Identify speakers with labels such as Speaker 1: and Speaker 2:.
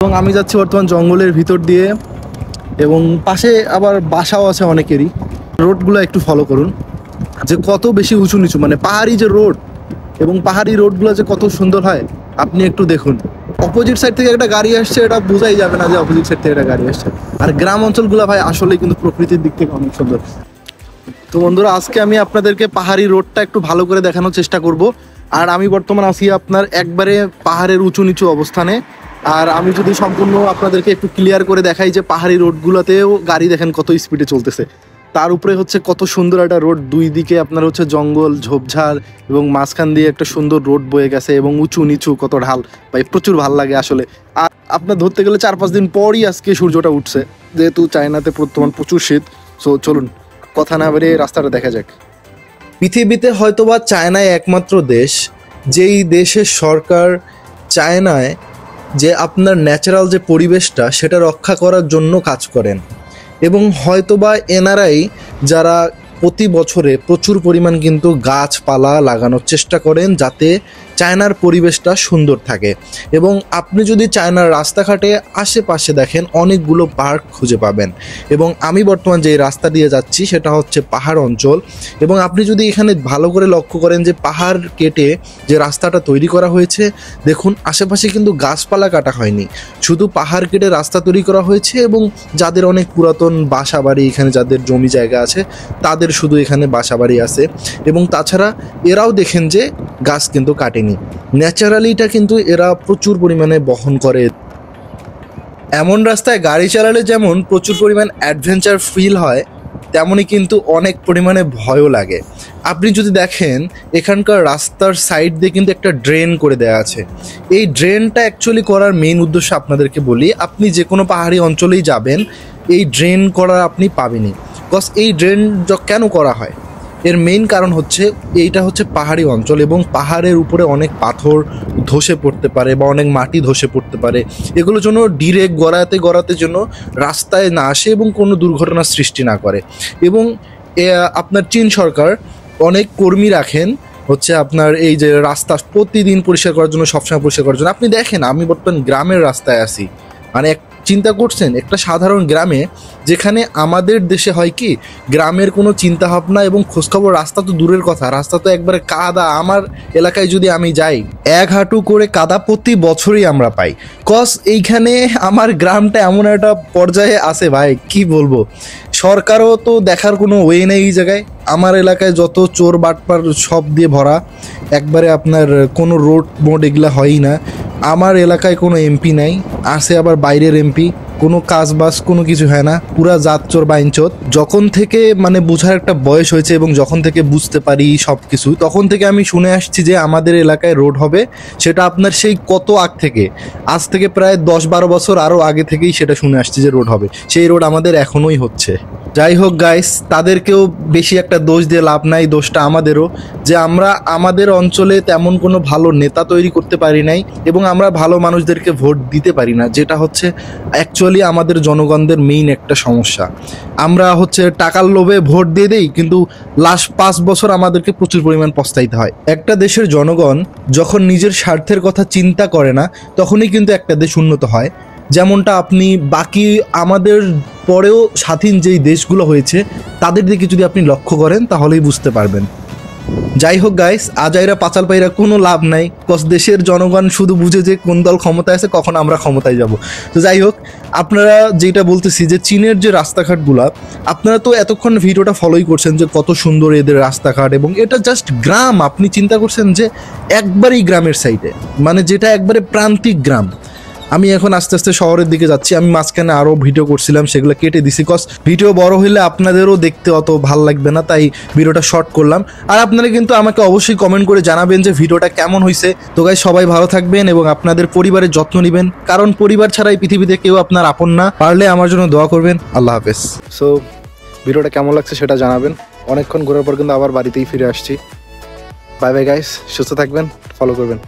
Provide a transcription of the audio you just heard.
Speaker 1: এবং আমি যাচ্ছি বর্তমান জঙ্গলের ভিতর দিয়ে এবং পাশে আবার বাসাও আছে অনেকেরই। রোডগুলো একটু ফলো করুন যে কত বেশি উঁচু নিচু, মানে পাহাড়ি যে রোড এবং পাহাড়ি রোডগুলো যে কত সুন্দর হয় আপনি একটু দেখুন। অপোজিট সাইড থেকে একটা গাড়ি আসছে, এটা বোঝাই যাবে না যে অপোজিট সাইড থেকে একটা গাড়ি আসছে। আর গ্রাম অঞ্চলগুলো ভাই আসলে কিন্তু প্রকৃতির দিক থেকে অনেক সুন্দর। তো বন্ধুরা, আজকে আমি আপনাদেরকে পাহাড়ি রোডটা একটু ভালো করে দেখানোর চেষ্টা করব। আর আমি বর্তমান আছি আপনার একবারে পাহাড়ের উঁচু নিচু অবস্থানে। আর আমি যদি সম্পূর্ণ আপনাদেরকে একটু ক্লিয়ার করে দেখাই যে পাহাড়ি রোডগুলোতেও গাড়ি দেখেন কত স্পিডে চলতেছে, তার উপরে হচ্ছে কত সুন্দর একটা রোড, দুই দিকে আপনার হচ্ছে জঙ্গল ঝোপঝাড় এবং মাঝখান দিয়ে একটা সুন্দর রোড বয়ে গেছে এবং উঁচু নিচু কত ঢাল, ভাই প্রচুর ভাল লাগে আসলে। আর আপনার ধরতে গেলে 4-5 দিন পরই আজকে সূর্যটা উঠছে, যেহেতু চায়নাতে বর্তমান প্রচুর শীত। সো চলুন কথা না বেরিয়ে রাস্তাটা দেখা যাক। পৃথিবীতে হয়তোবা চায়নায় একমাত্র দেশ যেই দেশের সরকার চায়নায় যে আপনার ন্যাচারাল যে পরিবেশটা সেটা রক্ষা করার জন্য কাজ করেন। এবং হয়তোবা এনারাই যারা প্রতি বছরে প্রচুর পরিমাণ কিন্তু গাছপালা লাগানোর চেষ্টা করেন যাতে চায়নার পরিবেশটা সুন্দর থাকে। এবং আপনি যদি চায়নার রাস্তাঘাটে আশেপাশে দেখেন অনেকগুলো পার্ক খুঁজে পাবেন। এবং আমি বর্তমান যে রাস্তা দিয়ে যাচ্ছি সেটা হচ্ছে পাহাড় অঞ্চল। এবং আপনি যদি এখানে ভালো করে লক্ষ্য করেন যে পাহাড় কেটে যে রাস্তাটা তৈরি করা হয়েছে, দেখুন আশেপাশে কিন্তু গাছপালা কাটা হয়নি, শুধু পাহাড় কেটে রাস্তা তৈরি করা হয়েছে। এবং যাদের অনেক পুরাতন বাসা বাড়ি, এখানে যাদের জমি জায়গা আছে তাদের শুধু এখানে বাসা বাড়ি আছে। এবং তাছাড়া এরাও দেখেন যে গাছ কিন্তু কাটেনি, ন্যাচারালিটা কিন্তু এরা প্রচুর পরিমাণে বহন করে। এমন রাস্তায় গাড়ি চালালে যেমন প্রচুর পরিমাণ অ্যাডভেঞ্চার ফিল হয়, তেমনই কিন্তু অনেক পরিমাণে ভয়ও লাগে। আপনি যদি দেখেন এখানকার রাস্তার সাইড দিয়ে কিন্তু একটা ড্রেন করে দেওয়া আছে। এই ড্রেনটা অ্যাকচুয়ালি করার মেইন উদ্দেশ্য আপনাদেরকে বলি, আপনি যে কোনো পাহাড়ি অঞ্চলেই যাবেন এই ড্রেন করা আপনি পাবেনই। বিকজ এই ড্রেন কেন করা হয়, এর মেইন কারণ হচ্ছে এইটা হচ্ছে পাহাড়ি অঞ্চল এবং পাহাড়ের উপরে অনেক পাথর ধসে পড়তে পারে বা অনেক মাটি ধসে পড়তে পারে। এগুলোর জন্য ডিরেক্ট গড়াতে জন্য রাস্তায় না আসে এবং কোনো দুর্ঘটনার সৃষ্টি না করে। এবং আপনার চীন সরকার অনেক কর্মী রাখেন হচ্ছে আপনার এই যে রাস্তা প্রতিদিন পরিষ্কার করার জন্য, সবসময় পরিষ্কার করার জন্য। আপনি দেখেন আমি বর্তমান গ্রামের রাস্তায় আছি, মানে চিন্তা করছেন একটা সাধারণ গ্রামে, যেখানে আমাদের দেশে হয় কি গ্রামের কোনো চিন্তা ভাবনা এবং খোঁজখবর, রাস্তা তো দূরের কথা, রাস্তা তো একবারে কাদা। আমার এলাকায় যদি আমি যাই 1 হাঁটু করে কাদা প্রতি বছরই আমরা পাই। কজ এইখানে আমার গ্রামটা এমন একটা পর্যায়ে আছে ভাই, কি বলবো, সরকারও তো দেখার কোনো ওয়ে নেই এই জায়গায়। আমার এলাকায় যত চোর বাটপার সব দিয়ে ভরা, একবারে আপনার কোনো রোড মোড এগুলা হয়ই না। আমার এলাকায় কোনো এমপি নাই, আসে আবার বাইরের এমপি, কোনো কাজ বাজ কোনো কিছু হয় না, পুরা জাত চোর বাইনচোর। যখন থেকে মানে বোঝার একটা বয়স হয়েছে এবং যখন থেকে বুঝতে পারি সব কিছু, তখন থেকে আমি শুনে আসছি যে আমাদের এলাকায় রোড হবে। সেটা আপনার সেই কত আগ থেকে, আজ থেকে প্রায় 10-12 বছর আরও আগে থেকেই সেটা শুনে আসছি যে রোড হবে। সেই রোড আমাদের এখনোই হচ্ছে। যাই হোক গাইস, তাদেরকেও বেশি একটা দোষ দিয়ে লাভ নাই, দোষটা আমাদেরও, যে আমরা আমাদের অঞ্চলে তেমন কোনো ভালো নেতা তৈরি করতে পারি নাই এবং আমরা ভালো মানুষদেরকে ভোট দিতে পারি না, যেটা হচ্ছে অ্যাকচুয়ালি আমাদের জনগণদের মেইন একটা সমস্যা। আমরা হচ্ছে টাকার লোভে ভোট দিয়ে দেই, কিন্তু লাস্ট 5 বছর আমাদেরকে প্রচুর পরিমাণ পস্তাইতে হয়। একটা দেশের জনগণ যখন নিজের স্বার্থের কথা চিন্তা করে না, তখনই কিন্তু একটা দেশ উন্নত হয়। যেমনটা আপনি বাকি আমাদের পরেও স্বাধীন যেই দেশগুলো হয়েছে তাদের দিকে যদি আপনি লক্ষ্য করেন তাহলেই বুঝতে পারবেন। যাই হোক গাইস, আজাইরা পাচাল পাইরা কোনো লাভ নাই, কজ দেশের জনগণ শুধু বুঝে যে কোন দল ক্ষমতায় আছে, কখন আমরা ক্ষমতায় যাব। তো যাই হোক, আপনারা যেটা বলতেছি যে চীনের যে রাস্তাঘাটগুলা, আপনারা তো এতক্ষণ ভিডিওটা ফলোই করছেন যে কত সুন্দর এদের রাস্তাঘাট, এবং এটা জাস্ট গ্রাম। আপনি চিন্তা করছেন যে একবারেই গ্রামের সাইডে, মানে যেটা একবারে প্রান্তিক গ্রাম। আমি এখন আস্তে আস্তে শহরের দিকে যাচ্ছি। আমি মাঝখানে আরও ভিডিও করছিলাম, সেগুলো কেটে দিছি, কজ ভিডিও বড় হলে আপনাদেরও দেখতে অত ভাল লাগবে না, তাই ভিডিওটা শর্ট করলাম। আর আপনারা কিন্তু আমাকে অবশ্যই কমেন্ট করে জানাবেন যে ভিডিওটা কেমন হয়েছে। তো গাইস, সবাই ভালো থাকবেন এবং আপনাদের পরিবারের যত্ন নেবেন, কারণ পরিবার ছাড়াই পৃথিবীতে কেউ আপনার আপন না। পারলে আমার জন্য দোয়া করবেন। আল্লাহ হাফেজ। সো ভিডিওটা কেমন লাগছে সেটা জানাবেন। অনেকক্ষণ ঘোরার পর কিন্তু আবার বাড়িতেই ফিরে আসছি। বাই বাই গাইস, সুস্থ থাকবেন, ফলো করবেন।